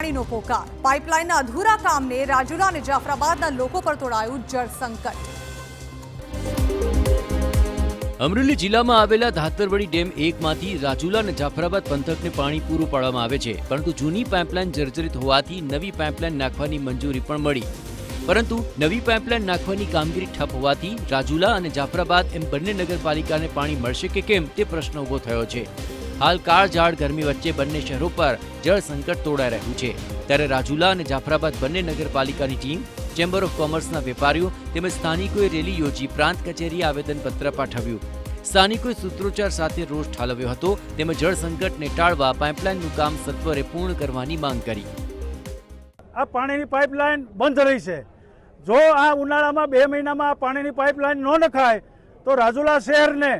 પાણીનો પોકાર। પાઇપલાઇનના અધૂરા કામને રાજુલા અને જાફરાબાદના લોકો પર તોડાયું જળ સંકટ। અમરેલી જિલ્લામાં આવેલા ધાતરવડી ડેમ 1 માંથી રાજુલા અને જાફરાબાદ પંથકને પાણી પૂરું પાડવામાં આવે છે, પરંતુ જૂની પાઇપલાઇન જર્જરિત હોવાથી નવી પાઇપલાઇન નાખવાની મંજૂરી પણ મળી, પરંતુ નવી પાઇપલાઇન નાખવાની કામગીરી ઠપ હોવાથી રાજુલા અને જાફરાબાદ એમ બંને નગરપાલિકાને પાણી મળશે કે કેમ તે પ્રશ્ન ઉભો થયો છે। હાલ કાળઝાળ ગરમી વચ્ચે બંને શહેરો પર જળ સંકટ તોડાઈ રહ્યું છે, ત્યારે રાજુલા અને જાફરાબાદ બંને નગરપાલિકાની ટીમ, ચેમ્બર ઓફ કોમર્સના વેપારીઓ તેમજ સ્થાનિકોએ રેલી યોજી પ્રાંત કચેરીએ આવેદનપત્ર પાઠવ્યું। સ્થાનિકોએ સૂત્રોચ્ચાર સાથે રોષ ઠાલવ્યો હતો તેમજ જળ સંકટને ટાળવા પાઇપલાઇનનું કામ સત્વરે પૂર્ણ કરવાની માંગ કરી। આ પાણીની પાઇપલાઇન બંધ રહી છે। જો આ ઉનાળામાં 2 મહિનામાં આ પાણીની પાઇપલાઇન ન નખાય તો રાજુલા શહેરને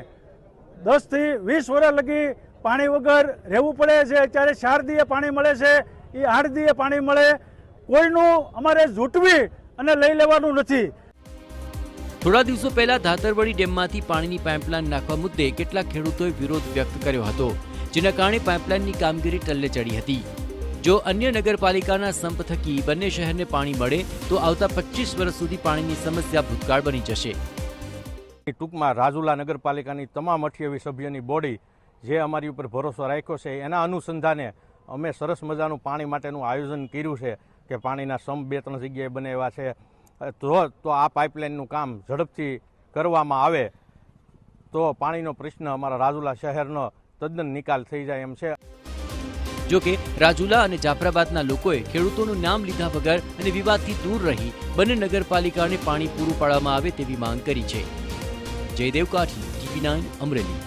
10 થી 20 વર્ષ લગી પાણી વગર રહેવું પડે છે। અત્યારે 4 દીએ પાણી મળે છે, એ 8 દીએ પાણી મળે। કોઈનું અમારે ઝૂંટવી અને લઈ લેવાનું નથી। થોડા દિવસો પહેલા ધાતરવડી ડેમમાંથી પાણીની પાઇપલાઇન નાખવા મુદ્દે કેટલાક ખેડૂતોએ વિરોધ વ્યક્ત કર્યો હતો, જેના કારણે પાઇપલાઇનની કામગીરી ટલ્લે ચડી હતી। જો અન્ય નગરપાલિકાના સંપ થકી બંને શહેરને પાણી મળે તો આવતા 25 વર્ષ સુધી પાણીની સમસ્યા ભૂતકાળ બની જશે। ટૂંકમાં રાજુલા નગરપાલિકાની તમામ 28 સભ્યોની બોડી જે અમારી ઉપર ભરોસો રાખ્યો છે, એના અનુસંધાને અમે સરસ મજાનું પાણી માટેનું આયોજન કર્યું છે કે પાણીના સંપ 2-3 જગ્યાએ બને એવા છે। તો આ પાઇપલાઇનનું કામ ઝડપથી કરવામાં આવે તો પાણીનો પ્રશ્ન અમારા રાજુલા શહેરનો તદ્દન નિકાલ થઈ જાય એમ છે। જોકે રાજુલા અને જાફરાબાદના લોકોએ ખેડૂતોનું નામ લીધા વગર અને વિવાદથી દૂર રહી બંને નગરપાલિકાને પાણી પૂરું પાડવામાં આવે તેવી માંગ કરી છે। જયદેવ કાઠી, TV9 અમરેલી।